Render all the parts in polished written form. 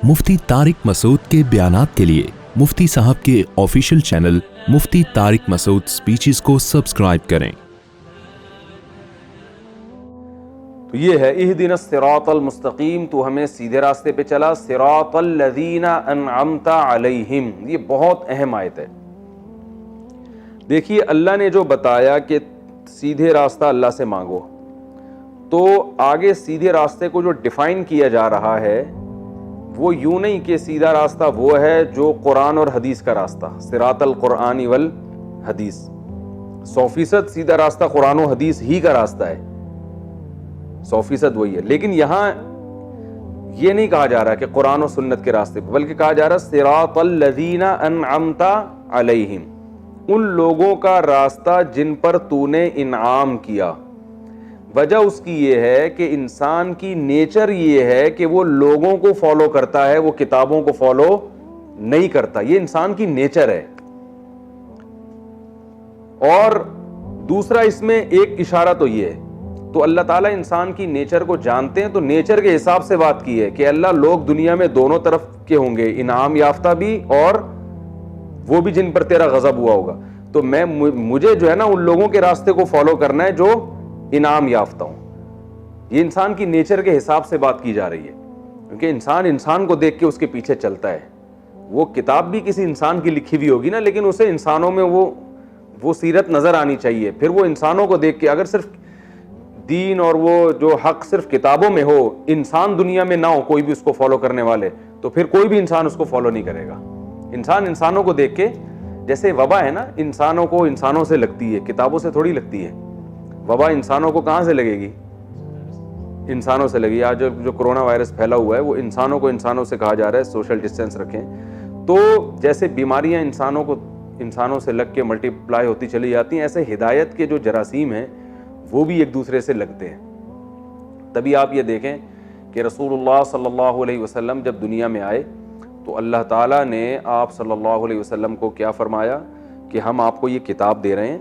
مفتی طارق مسعود کے بیانات کے لیے مفتی صاحب کے آفیشیل چینل مفتی طارق مسعود سپیچز کو سبسکرائب کریں۔ تو یہ ہے اہدنا الصراط المستقیم، تو ہمیں سیدھے راستے پہ چلا، صراط الذین انعمت علیہم، یہ بہت اہم آیت ہے۔ دیکھیے اللہ نے جو بتایا کہ سیدھے راستہ اللہ سے مانگو، تو آگے سیدھے راستے کو جو ڈیفائن کیا جا رہا ہے وہ یوں نہیں کہ سیدھا راستہ وہ ہے جو قرآن اور حدیث کا راستہ، صراط القرآن والحدیث، 100% سیدھا راستہ قرآن و حدیث ہی کا راستہ ہے، 100% وہی ہے۔ لیکن یہاں یہ نہیں کہا جا رہا کہ قرآن و سنت کے راستے پہ، بلکہ کہا جا رہا صراط الذین انعمت علیہم، ان لوگوں کا راستہ جن پر تو نے انعام کیا۔ وجہ اس کی یہ ہے کہ انسان کی نیچر یہ ہے کہ وہ لوگوں کو فالو کرتا ہے، وہ کتابوں کو فالو نہیں کرتا، یہ انسان کی نیچر ہے۔ اور دوسرا اس میں ایک اشارہ تو یہ ہے، تو اللہ تعالیٰ انسان کی نیچر کو جانتے ہیں، تو نیچر کے حساب سے بات کی ہے کہ اللہ لوگ دنیا میں دونوں طرف کے ہوں گے، انعام یافتہ بھی اور وہ بھی جن پر تیرا غضب ہوا ہوگا، تو مجھے جو ہے نا ان لوگوں کے راستے کو فالو کرنا ہے جو انعام یافتہ ہوں۔ یہ انسان کی نیچر کے حساب سے بات کی جا رہی ہے، کیونکہ انسان کو دیکھ کے اس کے پیچھے چلتا ہے۔ وہ کتاب بھی کسی انسان کی لکھی ہوئی ہوگی نا، لیکن اسے انسانوں میں وہ سیرت نظر آنی چاہیے، پھر وہ انسانوں کو دیکھ کے، اگر صرف دین اور وہ جو حق صرف کتابوں میں ہو، انسان دنیا میں نہ ہو کوئی بھی اس کو فالو کرنے والے، تو پھر کوئی بھی انسان اس کو فالو نہیں کرے گا۔ انسانوں کو دیکھ کے، جیسے وبا ہے نا، انسانوں کو انسانوں سے لگتی ہے، کتابوں سے تھوڑی لگتی ہے۔ وبا انسانوں کو کہاں سے لگے گی؟ انسانوں سے لگی۔ آج جو کرونا وائرس پھیلا ہوا ہے وہ انسانوں کو انسانوں سے کہا جا رہا ہے سوشل ڈسٹینس رکھیں۔ تو جیسے بیماریاں انسانوں سے لگ کے ملٹی پلائی ہوتی چلی جاتی ہیں، ایسے ہدایت کے جو جراثیم ہیں وہ بھی ایک دوسرے سے لگتے ہیں۔ تبھی آپ یہ دیکھیں کہ رسول اللہ صلی اللہ علیہ وسلم جب دنیا میں آئے تو اللہ تعالیٰ نے آپ صلی اللہ علیہ وسلم کو کیا فرمایا کہ ہم آپ کو یہ کتاب دے رہے ہیں،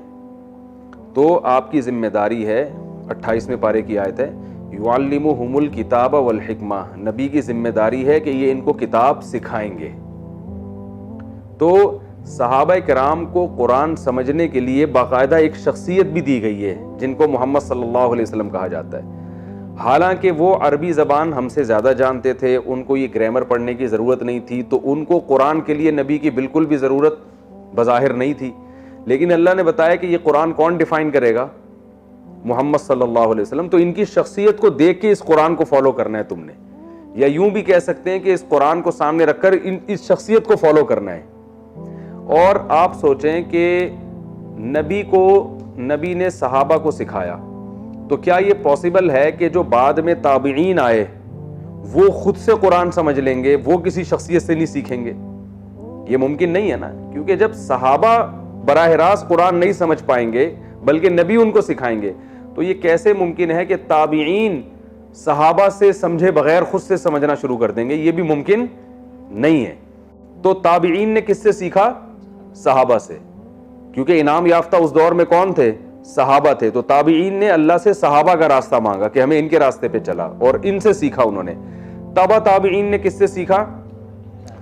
تو آپ کی ذمہ داری ہے، 28ویں پارے کی آیت ہے، یعلمہم الکتاب والحکمہ، نبی کی ذمہ داری ہے کہ یہ ان کو کتاب سکھائیں گے۔ تو صحابہ کرام کو قرآن سمجھنے کے لیے باقاعدہ ایک شخصیت بھی دی گئی ہے جن کو محمد صلی اللہ علیہ وسلم کہا جاتا ہے۔ حالانکہ وہ عربی زبان ہم سے زیادہ جانتے تھے، ان کو یہ گرامر پڑھنے کی ضرورت نہیں تھی، تو ان کو قرآن کے لیے نبی کی بالکل بھی ضرورت بظاہر نہیں تھی، لیکن اللہ نے بتایا کہ یہ قرآن کون ڈیفائن کرے گا؟ محمد صلی اللہ علیہ وسلم۔ تو ان کی شخصیت کو دیکھ کے اس قرآن کو فالو کرنا ہے تم نے، یا یوں بھی کہہ سکتے ہیں کہ اس قرآن کو سامنے رکھ کر اس شخصیت کو فالو کرنا ہے۔ اور آپ سوچیں کہ نبی نے صحابہ کو سکھایا، تو کیا یہ پاسبل ہے کہ جو بعد میں تابعین آئے وہ خود سے قرآن سمجھ لیں گے، وہ کسی شخصیت سے نہیں سیکھیں گے؟ یہ ممکن نہیں ہے نا، کیونکہ جب صحابہ براہ راست قرآن نہیں سمجھ پائیں گے بلکہ نبی ان کو سکھائیں گے، تو یہ کیسے ممکن ہے کہ تابعین صحابہ سے سمجھے بغیر خود سے سمجھنا شروع کر دیں گے؟ یہ بھی ممکن نہیں ہے۔ تو تابعین نے کس سے سیکھا؟ صحابہ سے، کیونکہ انعام یافتہ اس دور میں کون تھے؟ صحابہ تھے۔ تو تابعین نے اللہ سے صحابہ کا راستہ مانگا کہ ہمیں ان کے راستے پہ چلا، اور ان سے سیکھا انہوں نے۔ تابعین نے کس سے سیکھا؟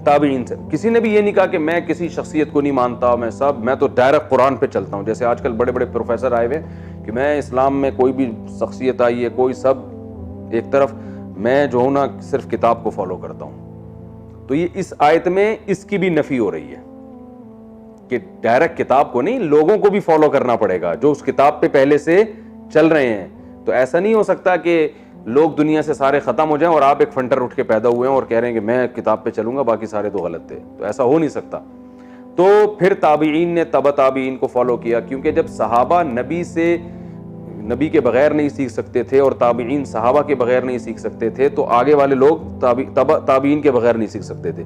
تابعین سے۔ کسی نے بھی یہ نہیں کہا کہ میں کسی شخصیت کو نہیں مانتا، میں تو ڈائریکٹ قرآن پہ چلتا ہوں، جیسے آج کل بڑے بڑے پروفیسر آئے ہوئے کہ میں اسلام میں کوئی بھی شخصیت آئی ہے، کوئی سب ایک طرف، میں جو ہوں نا صرف کتاب کو فالو کرتا ہوں۔ تو یہ اس آیت میں اس کی بھی نفی ہو رہی ہے کہ ڈائریکٹ کتاب کو نہیں، لوگوں کو بھی فالو کرنا پڑے گا جو اس کتاب پہ پہلے سے چل رہے ہیں۔ تو ایسا نہیں ہو سکتا کہ لوگ دنیا سے سارے ختم ہو جائیں اور آپ ایک فنٹر اٹھ کے پیدا ہوئے ہیں اور کہہ رہے ہیں کہ میں کتاب پہ چلوں گا، باقی سارے تو غلط تھے، تو ایسا ہو نہیں سکتا۔ تو پھر تابعین نے تابعین کو فالو کیا، کیونکہ جب صحابہ نبی کے بغیر نہیں سیکھ سکتے تھے اور تابعین صحابہ کے بغیر نہیں سیکھ سکتے تھے، تو آگے والے لوگ تابعین کے بغیر نہیں سیکھ سکتے تھے۔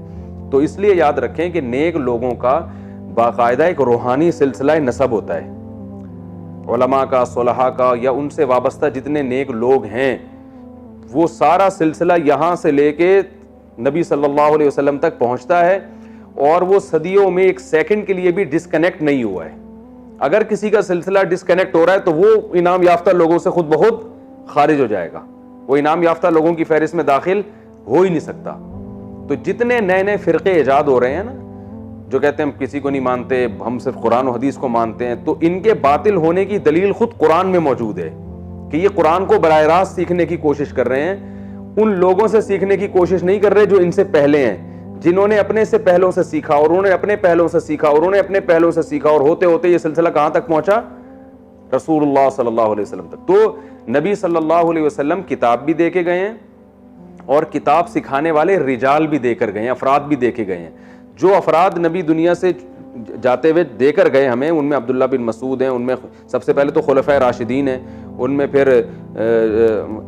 تو اس لیے یاد رکھیں کہ نیک لوگوں کا باقاعدہ ایک روحانی سلسلہ نسب ہوتا ہے، علماء کا، صلحاء کا، یا ان سے وابستہ جتنے نیک لوگ ہیں، وہ سارا سلسلہ یہاں سے لے کے نبی صلی اللہ علیہ وسلم تک پہنچتا ہے، اور وہ صدیوں میں ایک سیکنڈ کے لیے بھی ڈسکنیکٹ نہیں ہوا ہے۔ اگر کسی کا سلسلہ ڈسکنیکٹ ہو رہا ہے تو وہ انعام یافتہ لوگوں سے خود بخود خارج ہو جائے گا، وہ انعام یافتہ لوگوں کی فہرست میں داخل ہو ہی نہیں سکتا۔ تو جتنے نئے نئے فرقے ایجاد ہو رہے ہیں نا, جو کہتے ہیں ہم کسی کو نہیں مانتے, ہم صرف قرآن و حدیث کو مانتے ہیں, تو ان کے باطل ہونے کی دلیل خود قرآن میں موجود ہے کہ یہ قرآن کو براہ راست سیکھنے کی کوشش کر رہے ہیں, ان لوگوں سے سیکھنے کی کوشش نہیں کر رہے جو ان سے پہلے ہیں, جنہوں نے اپنے سے پہلوں سے سیکھا اور انہوں نے اپنے پہلوں سے سیکھا اور انہوں نے اپنے پہلوں سے سیکھا, اور ہوتے ہوتے یہ سلسلہ کہاں تک پہنچا؟ رسول اللہ صلی اللہ علیہ وسلم تک. تو نبی صلی اللہ علیہ وسلم کتاب بھی دے کے گئے ہیں اور کتاب سکھانے والے رجال بھی دے کر گئے ہیں, افراد بھی دے کے گئے ہیں. جو افراد نبی دنیا سے جاتے ہوئے دے کر گئے ہمیں, ان میں عبداللہ بن مسعود ہیں, ان میں سب سے پہلے تو خلفائے راشدین ہیں, ان میں پھر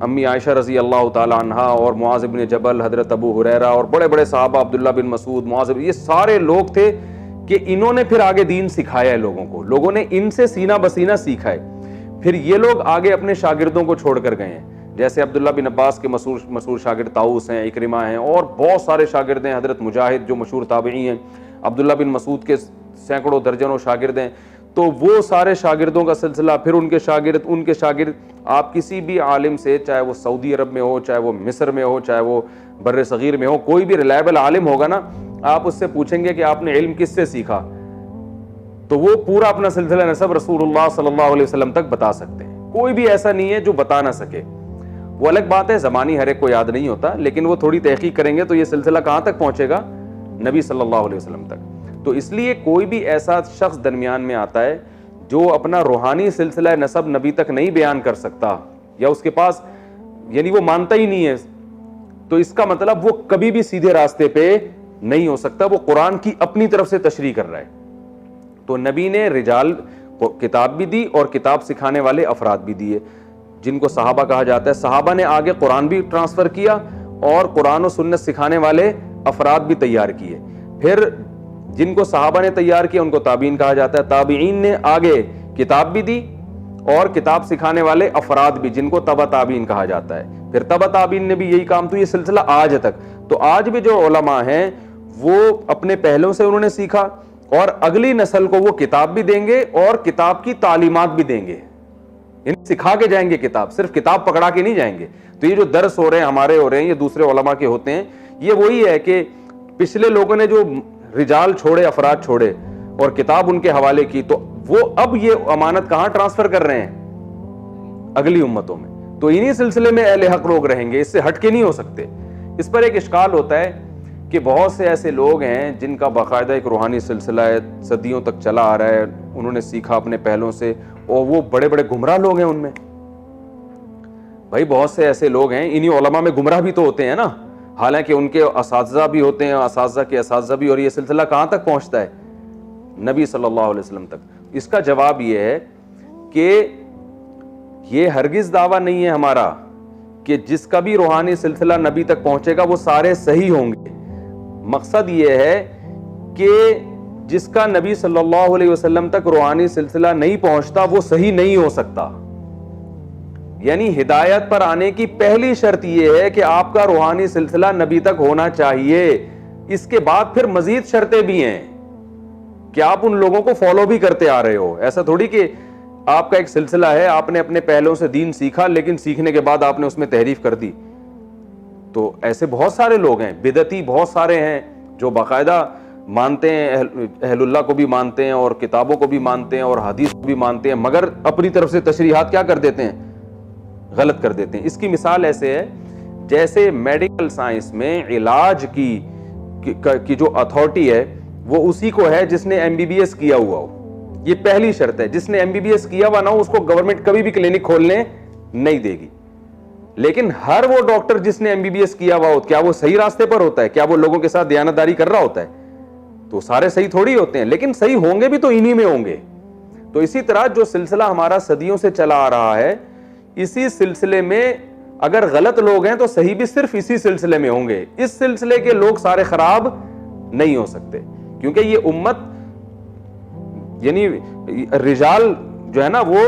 امی عائشہ رضی اللہ تعالی عنہا اور معاذ بن جبل, حضرت ابو ہریرہ اور بڑے بڑے صحابہ, عبداللہ بن مسعود, معاذ, یہ سارے لوگ تھے کہ انہوں نے پھر آگے دین سکھایا ہے لوگوں کو, لوگوں نے ان سے سینہ بسینہ سیکھا ہے. پھر یہ لوگ آگے اپنے شاگردوں کو چھوڑ کر گئے ہیں, جیسے عبداللہ بن عباس کے مشہور شاگرد طاؤس ہیں, اکرمہ ہیں, اور بہت سارے شاگرد ہیں, حضرت مجاہد جو مشہور تابعی ہیں, عبداللہ بن مسعود کے سینکڑوں درجنوں شاگرد ہیں. تو وہ سارے شاگردوں کا سلسلہ, پھر ان کے شاگرد, آپ کسی بھی عالم سے, چاہے وہ سعودی عرب میں ہو, چاہے وہ مصر میں ہو, چاہے وہ بر صغیر میں ہو, کوئی بھی ریلائبل عالم ہوگا نا, آپ اس سے پوچھیں گے کہ آپ نے علم کس سے سیکھا, تو وہ پورا اپنا سلسلہ نسب رسول اللہ صلی اللہ علیہ وسلم تک بتا سکتے ہیں. کوئی بھی ایسا نہیں ہے جو بتا نہ سکے. وہ الگ بات ہے, زمانی ہر ایک کو یاد نہیں ہوتا, لیکن وہ تھوڑی تحقیق کریں گے تو یہ سلسلہ کہاں تک پہنچے گا؟ نبی صلی اللہ علیہ وسلم تک. تو اس لیے کوئی بھی ایسا شخص درمیان میں آتا ہے جو اپنا روحانی سلسلہ نسب نبی تک نہیں بیان کر سکتا, یا اس کے پاس یعنی وہ مانتا ہی نہیں ہے, تو اس کا مطلب وہ کبھی بھی سیدھے راستے پہ نہیں ہو سکتا, وہ قرآن کی اپنی طرف سے تشریح کر رہا ہے. تو نبی نے رجال کو کتاب بھی دی اور کتاب سکھانے والے افراد بھی دیے, جن کو صحابہ کہا جاتا ہے. صحابہ نے آگے قرآن بھی ٹرانسفر کیا اور قرآن و سنت سکھانے والے افراد بھی تیار کیے. پھر جن کو صحابہ نے تیار کیا ان کو تابعین کہا جاتا ہے. تابعین نے آگے کتاب بھی دی اور کتاب سکھانے والے افراد بھی, جن کو تبع تابعین کہا جاتا ہے. پھر تبع تابعین نے بھی یہی کام, تو یہ سلسلہ آج تک. تو آج بھی جو علماء ہیں وہ اپنے پہلوں سے انہوں نے سیکھا, اور اگلی نسل کو وہ کتاب بھی دیں گے اور کتاب کی تعلیمات بھی دیں گے, یعنی سکھا کے جائیں گے کتاب, صرف کتاب پکڑا کے نہیں جائیں گے. تو یہ جو درس ہو رہے ہیں ہمارے ہو رہے ہیں, یہ دوسرے علماء کے ہوتے ہیں, یہ وہی ہے کہ پچھلے لوگوں نے جو رجال چھوڑے, افراد چھوڑے اور کتاب ان کے حوالے کی, تو وہ اب یہ امانت کہاں ٹرانسفر کر رہے ہیں؟ اگلی امتوں میں. تو انہی سلسلے میں اہل حق لوگ رہیں گے, اس سے ہٹ کے نہیں ہو سکتے. اس پر ایک اشکال ہوتا ہے کہ بہت سے ایسے لوگ ہیں جن کا باقاعدہ ایک روحانی سلسلہ ہے, صدیوں تک چلا آ رہا ہے, انہوں نے سیکھا اپنے پہلوں سے, اور وہ بڑے بڑے گمراہ لوگ ہیں ان میں. بھائی بہت سے ایسے لوگ ہیں, انہی علماء میں گمراہ بھی تو ہوتے ہیں نا, حالانکہ ان کے اساتذہ بھی ہوتے ہیں, اساتذہ کے اساتذہ بھی, اور یہ سلسلہ کہاں تک پہنچتا ہے؟ نبی صلی اللہ علیہ وسلم تک. اس کا جواب یہ ہے کہ یہ ہرگز دعویٰ نہیں ہے ہمارا کہ جس کا بھی روحانی سلسلہ نبی تک پہنچے گا وہ سارے صحیح ہوں گے. مقصد یہ ہے کہ جس کا نبی صلی اللہ علیہ وسلم تک روحانی سلسلہ نہیں پہنچتا وہ صحیح نہیں ہو سکتا. یعنی ہدایت پر آنے کی پہلی شرط یہ ہے کہ آپ کا روحانی سلسلہ نبی تک ہونا چاہیے. اس کے بعد پھر مزید شرطیں بھی ہیں کہ آپ ان لوگوں کو فالو بھی کرتے آ رہے ہو. ایسا تھوڑی کہ آپ کا ایک سلسلہ ہے, آپ نے اپنے پہلوں سے دین سیکھا, لیکن سیکھنے کے بعد آپ نے اس میں تحریف کر دی. تو ایسے بہت سارے لوگ ہیں, بدعتی بہت سارے ہیں جو باقاعدہ مانتے ہیں, اہل اللہ کو بھی مانتے ہیں اور کتابوں کو بھی مانتے ہیں اور حدیث کو بھی مانتے ہیں, مگر اپنی طرف سے تشریحات کیا کر دیتے ہیں؟ غلط کر دیتے ہیں. اس کی مثال ایسے ہے جیسے میڈیکل سائنس میں علاج کی جو اتھارٹی ہے وہ اسی کو ہے جس نے MBBS کیا ہوا ہو. یہ پہلی شرط ہے, جس نے MBBS کیا ہوا نہ ہو اس کو گورنمنٹ کبھی بھی کلینک کھولنے نہیں دے گی. لیکن ہر وہ ڈاکٹر جس نے MBBS کیا ہوا ہو, کیا وہ صحیح راستے پر ہوتا ہے؟ کیا وہ لوگوں کے ساتھ دیانتداری کر رہا ہوتا ہے؟ تو سارے صحیح تھوڑی ہوتے ہیں, لیکن صحیح ہوں گے بھی تو انہی میں ہوں گے. تو اسی طرح جو سلسلہ ہمارا صدیوں سے چلا آ رہا ہے, اسی سلسلے میں اگر غلط لوگ ہیں تو صحیح بھی صرف اسی سلسلے میں ہوں گے. اس سلسلے کے لوگ سارے خراب نہیں ہو سکتے, کیونکہ یہ امت یعنی رجال جو ہے نا وہ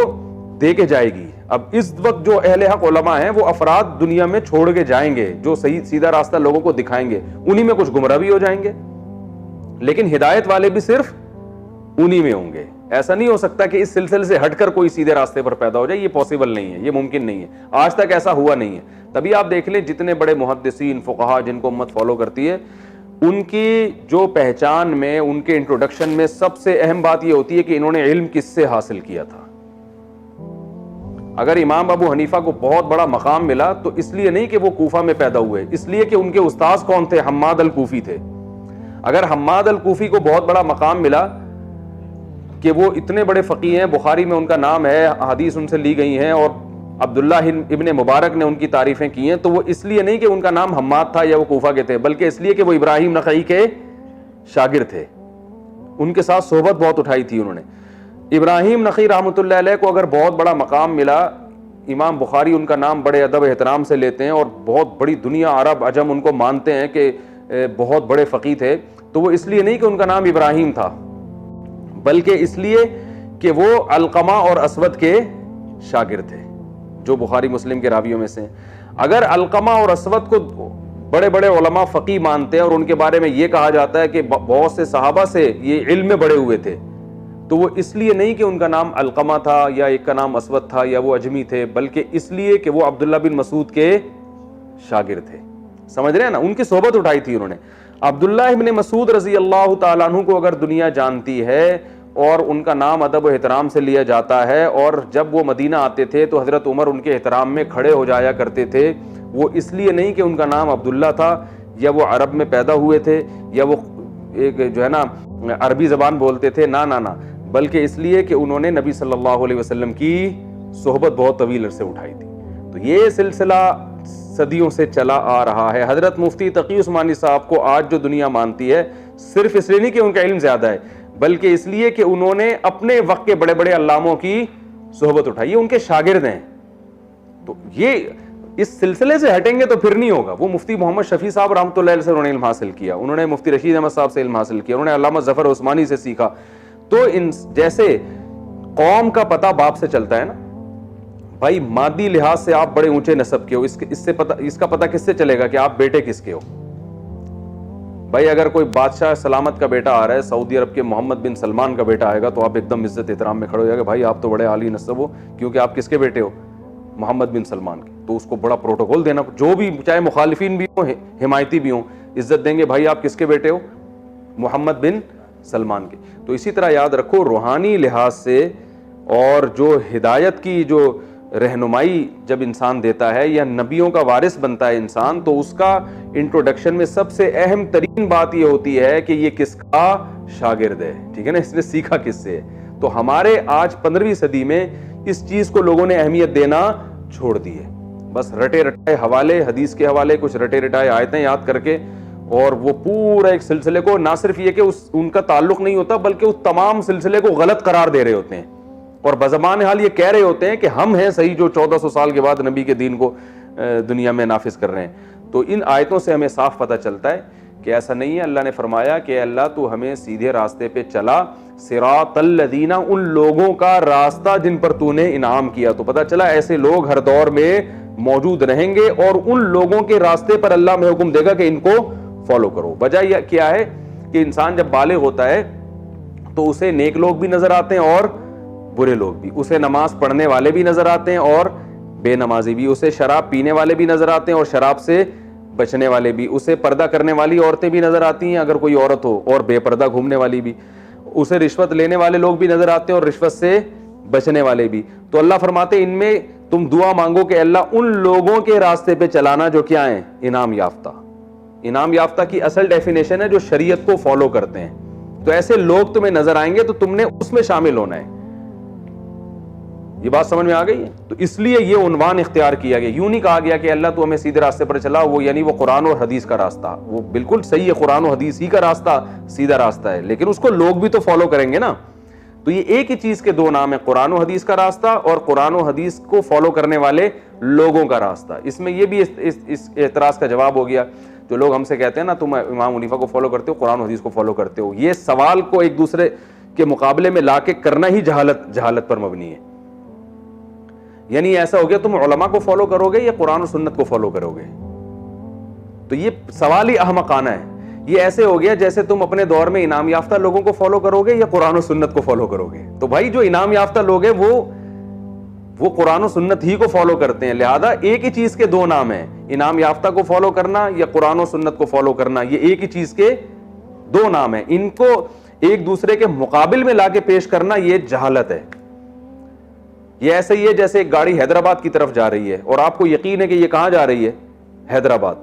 دے کے جائے گی. اب اس وقت جو اہل حق علماء ہیں وہ افراد دنیا میں چھوڑ کے جائیں گے جو صحیح سیدھا راستہ لوگوں کو دکھائیں گے, انہی میں کچھ گمراہ بھی ہو جائیں گے, لیکن ہدایت والے بھی صرف انہی میں ہوں گے. ایسا نہیں ہو سکتا کہ اس سلسلے سے ہٹ کر کوئی سیدھے راستے پر پیدا ہو جائے, یہ پاسبل نہیں ہے, یہ ممکن نہیں ہے, آج تک ایسا ہوا نہیں ہے. تبھی آپ دیکھ لیں جتنے بڑے محدثین فقہا جن کو امت فالو کرتی ہے, ان کی جو پہچان میں, ان کے انٹروڈکشن میں سب سے اہم بات یہ ہوتی ہے کہ انہوں نے علم کس سے حاصل کیا تھا. اگر امام ابو حنیفہ کو بہت بڑا مقام ملا تو اس لیے نہیں کہ وہ کوفہ میں پیدا ہوئے, اس لیے کہ ان کے استاذ کون تھے, حماد الکوفی تھے. اگر حماد الکوفی کو بہت بڑا مقام ملا کہ وہ اتنے بڑے فقیہ ہیں, بخاری میں ان کا نام ہے, حدیث ان سے لی گئی ہیں, اور عبداللہ ابن مبارک نے ان کی تعریفیں کی ہیں, تو وہ اس لیے نہیں کہ ان کا نام حماد تھا یا وہ کوفہ کے تھے, بلکہ اس لیے کہ وہ ابراہیم نخعی کے شاگرد تھے, ان کے ساتھ صحبت بہت اٹھائی تھی انہوں نے. ابراہیم نخعی رحمۃ اللہ علیہ کو اگر بہت بڑا مقام ملا, امام بخاری ان کا نام بڑے ادب احترام سے لیتے ہیں, اور بہت بڑی دنیا عرب عجم ان کو مانتے ہیں کہ بہت بڑے فقیہ تھے, تو وہ اس لیے نہیں کہ ان کا نام ابراہیم تھا, بلکہ اس لیے کہ وہ علقمہ اور اسود کے شاگرد تھے, جو بخاری مسلم کے راویوں میں سے. اگر علقمہ اور اسود کو بڑے بڑے علماء فقیہ مانتے ہیں اور ان کے بارے میں یہ کہا جاتا ہے کہ بہت سے صحابہ سے یہ علم میں بڑے ہوئے تھے, تو وہ اس لیے نہیں کہ ان کا نام علقمہ تھا یا ایک کا نام اسود تھا یا وہ اجمی تھے, بلکہ اس لیے کہ وہ عبداللہ بن مسعود کے شاگرد تھے. سمجھ رہے ہیں نا, ان کی صحبت اٹھائی تھی انہوں نے. عبداللہ ابن مسعود رضی اللہ تعالیٰ عنہ کو اگر دنیا جانتی ہے اور ان کا نام ادب و احترام سے لیا جاتا ہے, اور جب وہ مدینہ آتے تھے تو حضرت عمر ان کے احترام میں کھڑے ہو جایا کرتے تھے, وہ اس لیے نہیں کہ ان کا نام عبداللہ تھا یا وہ عرب میں پیدا ہوئے تھے یا وہ ایک جو ہے نا عربی زبان بولتے تھے, نہ, بلکہ اس لیے کہ انہوں نے نبی صلی اللہ علیہ وسلم کی صحبت بہت طویل عرصے اٹھائی تھی. تو یہ سلسلہ صدیوں سے چلا آ رہا ہے. حضرت مفتی تقی عثمانی صاحب کو آج جو دنیا مانتی ہے, صرف اس لیے نہیں کہ ان کا علم زیادہ ہے, بلکہ اس لیے کہ انہوں نے اپنے وقت کے بڑے بڑے علاموں کی صحبت اٹھائی, یہ ان کے شاگرد ہیں. تو یہ اس سلسلے سے ہٹیں گے تو پھر نہیں ہوگا. وہ مفتی محمد شفیع صاحب رحمۃ اللہ علیہ سے انہوں نے علم حاصل کیا, انہوں نے مفتی رشید احمد صاحب سے علم حاصل کیا, انہوں نے علامہ ظفر عثمانی سے سیکھا. تو ان جیسے قوم کا پتہ باپ سے چلتا ہے نا بھائی, مادی لحاظ سے آپ بڑے اونچے نسب کے ہو, اس کا پتہ کس سے چلے گا کہ آپ بیٹے کس کے ہو. بھائی اگر کوئی بادشاہ سلامت کا بیٹا آ رہا ہے, سعودی عرب کے محمد بن سلمان کا بیٹا آئے گا, تو آپ ایک دم عزت احترام میں کھڑے ہو جائے گا, بھائی آپ تو بڑے عالی نسب ہو, کیونکہ آپ کس کے بیٹے ہو, محمد بن سلمان کے. تو اس کو بڑا پروٹوکول دینا, جو بھی چاہے مخالفین بھی ہوں حمایتی بھی ہوں, عزت دیں گے, بھائی آپ کس کے بیٹے ہو, محمد بن سلمان کے. تو اسی طرح یاد رکھو, روحانی لحاظ سے اور جو ہدایت کی جو رہنمائی جب انسان دیتا ہے یا نبیوں کا وارث بنتا ہے انسان, تو اس کا انٹروڈکشن میں سب سے اہم ترین بات یہ ہوتی ہے کہ یہ کس کا شاگرد ہے, ٹھیک ہے نا, اس نے سیکھا کس سے. تو ہمارے آج 15ویں صدی میں اس چیز کو لوگوں نے اہمیت دینا چھوڑ دی ہے. بس رٹے رٹائے حوالے, حدیث کے حوالے, کچھ رٹے رٹائے آیتیں یاد کر کے, اور وہ پورا ایک سلسلے کو, نہ صرف یہ کہ ان کا تعلق نہیں ہوتا, بلکہ اس تمام سلسلے کو غلط قرار دے رہے ہوتے ہیں, اور بزبان حال یہ کہہ رہے ہوتے ہیں کہ ہم ہیں صحیح جو 1400 سال کے بعد نبی کے دین کو دنیا میں نافذ کر رہے ہیں. تو ان آیتوں سے ہمیں صاف پتہ چلتا ہے کہ ایسا نہیں ہے. اللہ نے فرمایا کہ اللہ تو ہمیں سیدھے راستے پہ چلا, صراط الذین, ان لوگوں کا راستہ جن پر تو نے انعام کیا. تو پتہ چلا ایسے لوگ ہر دور میں موجود رہیں گے, اور ان لوگوں کے راستے پر اللہ میں حکم دے گا کہ ان کو فالو کرو. وجہ یہ کیا ہے کہ انسان جب بالغ ہوتا ہے تو اسے نیک لوگ بھی نظر آتے ہیں اور برے لوگ بھی, اسے نماز پڑھنے والے بھی نظر آتے ہیں اور بے نمازی بھی, اسے شراب پینے والے بھی نظر آتے ہیں اور شراب سے بچنے والے بھی, اسے پردہ کرنے والی عورتیں بھی نظر آتی ہیں اگر کوئی عورت ہو, اور بے پردہ گھومنے والی بھی, اسے رشوت لینے والے لوگ بھی نظر آتے ہیں اور رشوت سے بچنے والے بھی. تو اللہ فرماتے ان میں تم دعا مانگو کہ اللہ ان لوگوں کے راستے پہ چلانا جو کیا ہیں, انعام یافتہ. انعام یافتہ کی اصل ڈیفینیشن ہے جو شریعت کو فالو کرتے ہیں. تو ایسے لوگ تمہیں نظر آئیں گے تو تم نے اس میں شامل ہونا ہے. یہ بات سمجھ میں آ گئی ہے؟ تو اس لیے یہ عنوان اختیار کیا گیا. یوں نہیں کہا گیا کہ اللہ تو ہمیں سیدھے راستے پر چلا, وہ یعنی وہ قرآن اور حدیث کا راستہ, وہ بالکل صحیح ہے, قرآن و حدیث ہی کا راستہ سیدھا راستہ ہے, لیکن اس کو لوگ بھی تو فالو کریں گے نا. تو یہ ایک ہی چیز کے دو نام ہیں, قرآن و حدیث کا راستہ اور قرآن و حدیث کو فالو کرنے والے لوگوں کا راستہ. اس میں یہ بھی اس اعتراض کا جواب ہو گیا جو لوگ ہم سے کہتے ہیں نا تم امام حنیفہ کو فالو کرتے ہو, قرآن و حدیث کو فالو کرتے ہو. یہ سوال کو ایک دوسرے کے مقابلے میں لا کے کرنا ہی جہالت پر مبنی ہے. یعنی ایسا ہو گیا تم علماء کو فالو کرو گے یا قرآن و سنت کو فالو کرو گے. تو یہ سوال ہی احمقانہ ہے. یہ ایسے ہو گیا جیسے تم اپنے دور میں انعام یافتہ لوگوں کو فالو کرو گے یا قرآن و سنت کو فالو کرو گے. تو بھائی جو انعام یافتہ لوگ ہیں وہ قرآن و سنت ہی کو فالو کرتے ہیں. لہذا ایک ہی چیز کے دو نام ہیں, انعام یافتہ کو فالو کرنا یا قرآن و سنت کو فالو کرنا. یہ ایک ہی چیز کے دو نام ہیں. ان کو ایک دوسرے کے مقابل میں لا کے پیش کرنا یہ جہالت ہے. یہ ایسے ہی ہے جیسے ایک گاڑی حیدرآباد کی طرف جا رہی ہے اور آپ کو یقین ہے کہ یہ کہاں جا رہی ہے, حیدرآباد.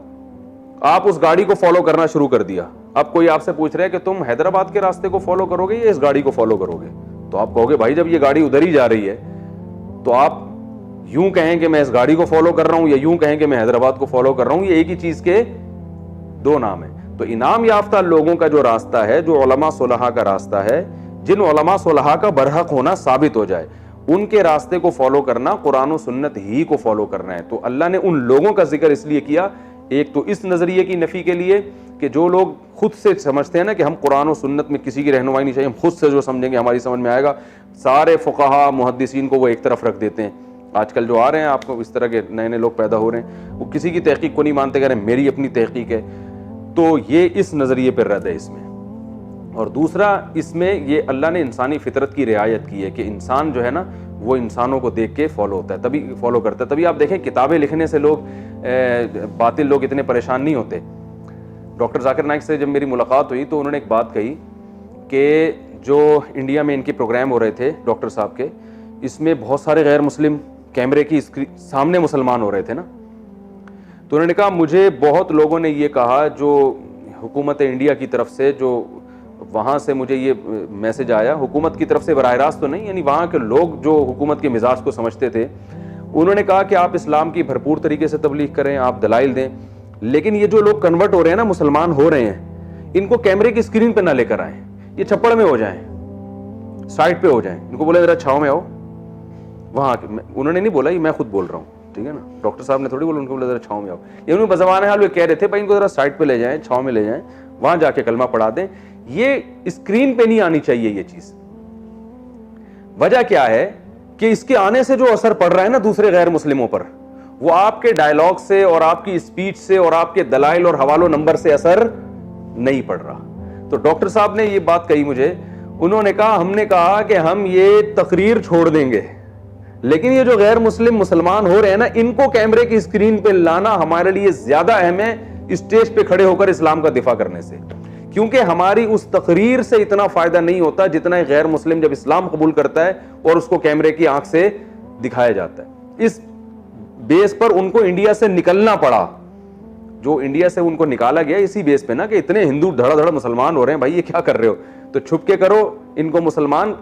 آپ اس گاڑی کو فالو کرنا شروع کر دیا. اب کوئی آپ سے پوچھ رہا ہے کہ تم حیدرآباد کے راستے کو فالو کرو گے یا اس گاڑی کو فالو کرو گے, تو آپ کہو گے بھائی جب یہ گاڑی ادھر ہی جا رہی ہے تو آپ یوں کہیں کہ میں اس گاڑی کو فالو کر رہا ہوں یا یوں کہیں کہ میں حیدرآباد کو فالو کر رہا ہوں. یہ ایک ہی چیز کے دو نام ہیں. تو انعام یافتہ لوگوں کا جو راستہ ہے, جو علماء صلحاء کا راستہ ہے, جن علماء صلحاء کا برحق ہونا ثابت ہو جائے, ان کے راستے کو فالو کرنا قرآن و سنت ہی کو فالو کرنا ہے. تو اللہ نے ان لوگوں کا ذکر اس لیے کیا, ایک تو اس نظریے کی نفی کے لیے کہ جو لوگ خود سے سمجھتے ہیں نا کہ ہم قرآن و سنت میں کسی کی رہنمائی نہیں چاہیے, ہم خود سے جو سمجھیں گے ہماری سمجھ میں آئے گا, سارے فقہا محدثین کو وہ ایک طرف رکھ دیتے ہیں. آج کل جو آ رہے ہیں آپ کو اس طرح کے نئے نئے لوگ پیدا ہو رہے ہیں, وہ کسی کی تحقیق کو نہیں مانتے, کہہ رہے ہیں میری اپنی تحقیق ہے. تو یہ اس نظریے پر رد ہے اس میں. اور دوسرا اس میں یہ اللہ نے انسانی فطرت کی رعایت کی ہے کہ انسان جو ہے نا وہ انسانوں کو دیکھ کے فالو ہوتا ہے, تبھی فالو کرتا ہے. تبھی آپ دیکھیں کتابیں لکھنے سے لوگ باطل لوگ اتنے پریشان نہیں ہوتے. ڈاکٹر ذاکر نائک سے جب میری ملاقات ہوئی تو انہوں نے ایک بات کہی کہ جو انڈیا میں ان کے پروگرام ہو رہے تھے ڈاکٹر صاحب کے, اس میں بہت سارے غیر مسلم کیمرے کی سامنے مسلمان ہو رہے تھے نا. تو انہوں نے کہا مجھے بہت لوگوں نے یہ کہا, جو حکومت انڈیا کی طرف سے, جو وہاں سے مجھے یہ میسج آیا, حکومت کی طرف سے براہ راست تو نہیں, یعنی وہاں کے لوگ جو حکومت کے مزاج کو سمجھتے تھے, انہوں نے کہا کہ آپ اسلام کی بھرپور طریقے سے تبلیغ کریں, آپ دلائل دیں, لیکن یہ جو لوگ کنورٹ ہو رہے ہیں نا, مسلمان ہو رہے ہیں, ان کو کیمرے کی اسکرین پہ نہ لے کر آئیں, یہ چھپڑ میں ہو جائیں, سائڈ پہ ہو جائیں. ان کو بولے ذرا چھاؤں میں آؤ. وہاں انہوں نے نہیں بولا, یہ میں خود بول رہا ہوں, ٹھیک ہے نا, ڈاکٹر صاحب نے تھوڑی بولا, ان کو بولا ذرا چھاؤں میں آؤ. یہ انہوں نے بزبان حال وہ کہہ رہے تھے بھائی ان کو ذرا سائڈ پہ لے جائیں, چھاؤں میں لے جائیں, وہاں جا کے کلمہ پڑھا دیں. یہ اسکرین پہ نہیں آنی چاہیے یہ چیز. وجہ کیا ہے کہ اس کے آنے سے جو اثر پڑ رہا ہے نا دوسرے غیر مسلموں پر, وہ آپ کے ڈائلاگ سے اور آپ کی اسپیچ سے اور آپ کے دلائل اور حوالوں نمبر سے اثر نہیں پڑ رہا. تو ڈاکٹر صاحب نے یہ بات کہی مجھے, انہوں نے کہا ہم نے کہا کہ ہم یہ تقریر چھوڑ دیں گے, لیکن یہ جو غیر مسلم مسلمان ہو رہے ہیں نا, ان کو کیمرے کی اسکرین پہ لانا ہمارے لیے زیادہ اہم ہے اسٹیج پہ کھڑے ہو کر اسلام کا دفاع کرنے سے, کیونکہ ہماری اس تقریر سے اتنا فائدہ نہیں ہوتا جتنا غیر مسلم جب اسلام قبول کرتا ہے اور اس کو کیمرے کی آنکھ سے دکھایا جاتا ہے. اس بیس پر ان کو انڈیا سے نکلنا پڑا, جو انڈیا سے ان کو نکالا گیا اسی بیس پہ نا کہ اتنے ہندو دھڑا دھڑ مسلمان ہو رہے ہیں, بھائی یہ کیا کر رہے ہو, تو چھپ کے کرو, ان کو مسلمان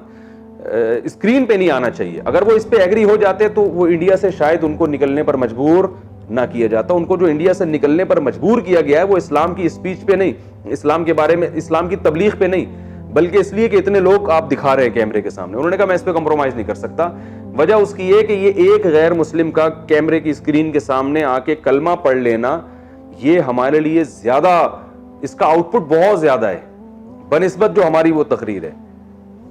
اسکرین پہ نہیں آنا چاہیے. اگر وہ اس پہ ایگری ہو جاتے تو وہ انڈیا سے شاید ان کو نکلنے پر مجبور نہ کیا جاتا. ان کو جو انڈیا سے نکلنے پر مجبور کیا گیا ہے وہ اسلام کی اسپیچ پہ نہیں, اسلام کے بارے میں, اسلام کی تبلیغ پہ نہیں, بلکہ اس لیے کہ اتنے لوگ آپ دکھا رہے ہیں کیمرے کے سامنے. انہوں نے کہا میں اس پہ کمپرومائز نہیں کر سکتا. وجہ اس کی یہ کہ یہ ایک غیر مسلم کا کیمرے کی اسکرین کے سامنے آ کے کلمہ پڑھ لینا, یہ ہمارے لیے زیادہ, اس کا آؤٹ پٹ بہت زیادہ ہے بنسبت جو ہماری وہ تقریر ہے.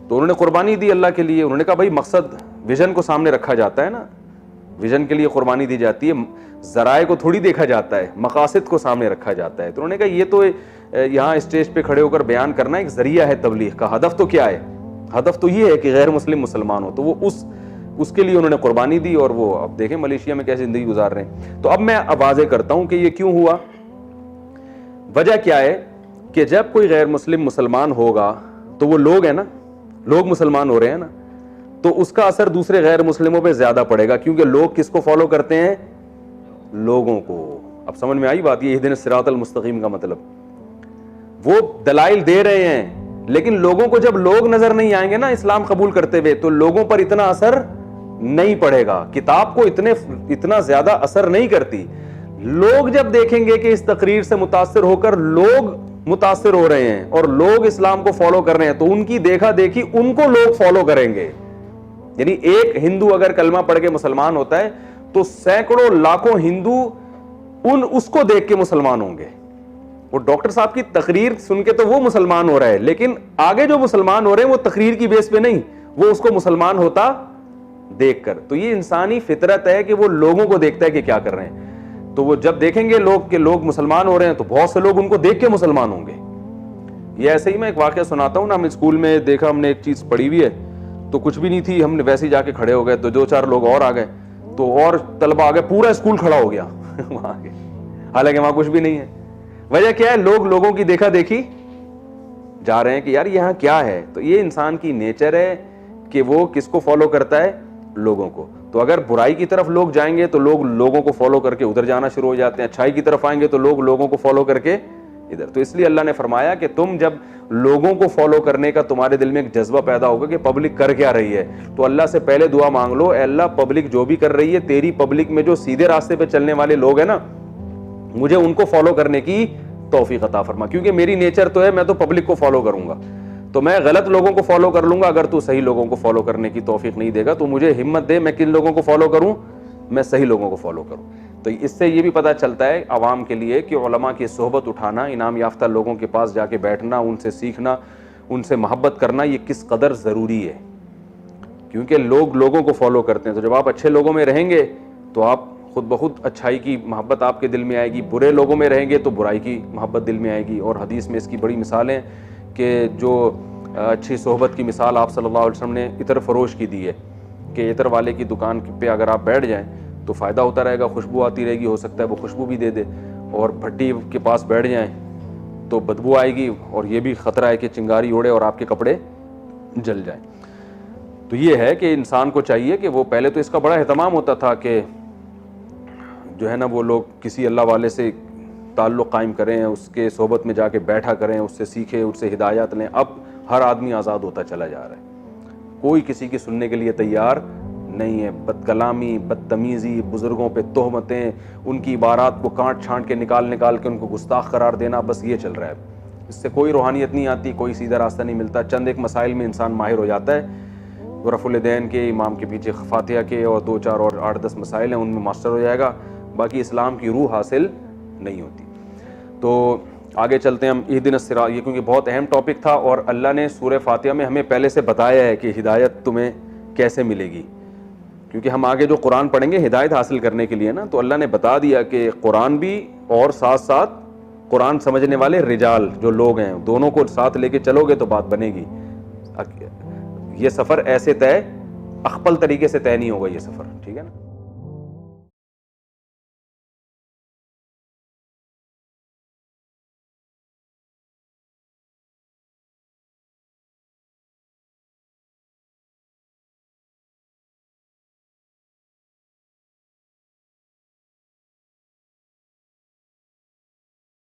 تو انہوں نے قربانی دی اللہ کے لیے. انہوں نے کہا بھائی مقصد ویژن کو سامنے رکھا جاتا ہے نا, ویژن کے لیے قربانی دی جاتی ہے, ذرائع کو تھوڑی دیکھا جاتا ہے, مقاصد کو سامنے رکھا جاتا ہے. تو انہوں نے کہا یہ تو یہاں اسٹیج پہ کھڑے ہو کر بیان کرنا ایک ذریعہ ہے تبلیغ کا, ہدف تو کیا ہے, ہدف تو یہ ہے کہ غیر مسلم مسلمان ہو. تو وہ اس کے لیے انہوں نے قربانی دی, اور وہ اب دیکھیں ملیشیا میں کیسی زندگی گزار رہے ہیں. تو اب میں واضح کرتا ہوں کہ یہ کیوں ہوا. وجہ کیا ہے کہ جب کوئی غیر مسلم مسلمان ہوگا تو وہ لوگ ہیں نا, لوگ مسلمان ہو رہے ہیں نا, تو اس کا اثر دوسرے غیر مسلموں پہ زیادہ پڑے گا, کیونکہ لوگ کس کو فالو کرتے ہیں, لوگوں کو. اب سمجھ میں آئی بات, یہ اہدنا الصراط المستقیم کا مطلب. وہ دلائل دے رہے ہیں, لیکن لوگوں کو جب لوگ نظر نہیں آئیں گے نا اسلام قبول کرتے ہوئے, تو لوگوں پر اتنا اثر نہیں پڑے گا. کتاب کو اتنا زیادہ اثر نہیں کرتی. لوگ جب دیکھیں گے کہ اس تقریر سے متاثر ہو کر لوگ متاثر ہو رہے ہیں اور لوگ اسلام کو فالو کر رہے ہیں, تو ان کی دیکھا دیکھی ان کو لوگ فالو کریں گے. یعنی ایک ہندو اگر کلمہ پڑھ کے مسلمان ہوتا ہے تو سینکڑوں لاکھوں ہندو اس کو دیکھ کے مسلمان ہوں گے. وہ ڈاکٹر صاحب کی تقریر سن کے تو وہ مسلمان ہو رہا ہے, لیکن آگے جو مسلمان ہو رہے ہیں وہ تقریر کی بیس پہ نہیں, وہ اس کو مسلمان ہوتا دیکھ کر. تو یہ انسانی فطرت ہے کہ وہ لوگوں کو دیکھتا ہے کہ کیا کر رہے ہیں. تو وہ جب دیکھیں گے لوگ کہ لوگ مسلمان ہو رہے ہیں تو بہت سے لوگ ان کو دیکھ کے مسلمان ہوں گے. یہ ایسے ہی میں ایک واقعہ سناتا ہوں نا. ہم اسکول میں دیکھا, ہم نے ایک چیز پڑھی ہوئی ہے تو کچھ بھی نہیں تھی, ہم نے ویسے ہی جا کے کھڑے ہو گئے تو 2-4 لوگ اور آ گئے تو اور طلبہ آ گئے, پورا اسکول کھڑا ہو گیا وہاں کے, حالانکہ وہاں کچھ بھی نہیں ہے. وجہ کیا ہے؟ لوگوں کی دیکھا دیکھی جا رہے ہیں کہ یار یہاں کیا ہے. تو یہ انسان کی نیچر ہے کہ وہ کس کو فالو کرتا ہے؟ لوگوں کو. تو اگر برائی کی طرف لوگ جائیں گے تو لوگ لوگوں کو فالو کر کے ادھر جانا شروع ہو جاتے ہیں, اچھائی کی طرف آئیں گے تو لوگ لوگوں کو فالو کر کے ادھر. تو اس لیے اللہ نے فرمایا کہ تم جب لوگوں کو فالو کرنے کا تمہارے دل میں ایک جذبہ پیدا ہوگا کہ پبلک کر کیا رہی ہے, تو اللہ سے پہلے دعا مانگ لو, اے اللہ پبلک جو بھی کر رہی ہے, تیری پبلک میں جو سیدھے راستے پہ چلنے والے لوگ ہیں نا, مجھے ان کو فالو کرنے کی توفیق عطا فرما, کیونکہ میری نیچر تو ہے میں تو پبلک کو فالو کروں گا. تو میں غلط لوگوں کو فالو کر لوں گا, اگر تو صحیح لوگوں کو فالو کرنے کی توفیق نہیں دے گا تو مجھے ہمت دے میں کن لوگوں کو فالو کروں, میں صحیح لوگوں کو فالو کروں. تو اس سے یہ بھی پتہ چلتا ہے عوام کے لیے کہ علماء کی صحبت اٹھانا, انعام یافتہ لوگوں کے پاس جا کے بیٹھنا, ان سے سیکھنا, ان سے محبت کرنا, یہ کس قدر ضروری ہے. کیونکہ لوگ لوگوں کو فالو کرتے ہیں. تو جب آپ اچھے لوگوں میں رہیں گے تو آپ خود بخود اچھائی کی محبت آپ کے دل میں آئے گی, برے لوگوں میں رہیں گے تو برائی کی محبت دل میں آئے گی. اور حدیث میں اس کی بڑی مثالیں کہ جو اچھی صحبت کی مثال آپ صلی اللہ علیہ وسلم نے عطر فروش کی دی ہے کہ عطر والے کی دکان پہ اگر آپ بیٹھ جائیں تو فائدہ ہوتا رہے گا, خوشبو آتی رہے گی, ہو سکتا ہے وہ خوشبو بھی دے دے. اور بھٹی کے پاس بیٹھ جائیں تو بدبو آئے گی, اور یہ بھی خطرہ ہے کہ چنگاری اڑے اور آپ کے کپڑے جل جائیں. تو یہ ہے کہ انسان کو چاہیے کہ وہ پہلے تو اس کا بڑا اہتمام ہوتا تھا کہ جو ہے نا وہ لوگ کسی اللہ والے سے تعلق قائم کریں, اس کے صحبت میں جا کے بیٹھا کریں, اس سے سیکھیں, اس سے ہدایات لیں. اب ہر آدمی آزاد ہوتا چلا جا رہا ہے, کوئی کسی کی سننے کے لیے تیار نہیں ہے. بد کلامی, بدتمیزی, بزرگوں پہ تہمتیں, ان کی عبارات کو کانٹ چھانٹ کے نکال کے ان کو گستاخ قرار دینا, بس یہ چل رہا ہے. اس سے کوئی روحانیت نہیں آتی, کوئی سیدھا راستہ نہیں ملتا. چند ایک مسائل میں انسان ماہر ہو جاتا ہے, رفع الدین کے, امام کے پیچھے فاتحہ کے, اور 2-4 اور 8-10 مسائل ہیں ان میں ماسٹر ہو جائے گا, باقی اسلام کی روح حاصل نہیں ہوتی. تو آگے چلتے ہیں ہم. اہدنا الصراط, یہ کیونکہ بہت اہم ٹاپک تھا اور اللہ نے سورہ فاتحہ میں ہمیں پہلے سے بتایا ہے کہ ہدایت تمہیں کیسے ملے گی, کیونکہ ہم آگے جو قرآن پڑھیں گے ہدایت حاصل کرنے کے لیے نا, تو اللہ نے بتا دیا کہ قرآن بھی اور ساتھ ساتھ قرآن سمجھنے والے رجال جو لوگ ہیں, دونوں کو ساتھ لے کے چلو گے تو بات بنے گی. یہ سفر ایسے طے اخپل طریقے سے طے نہیں ہوگا یہ سفر, ٹھیک ہے نا.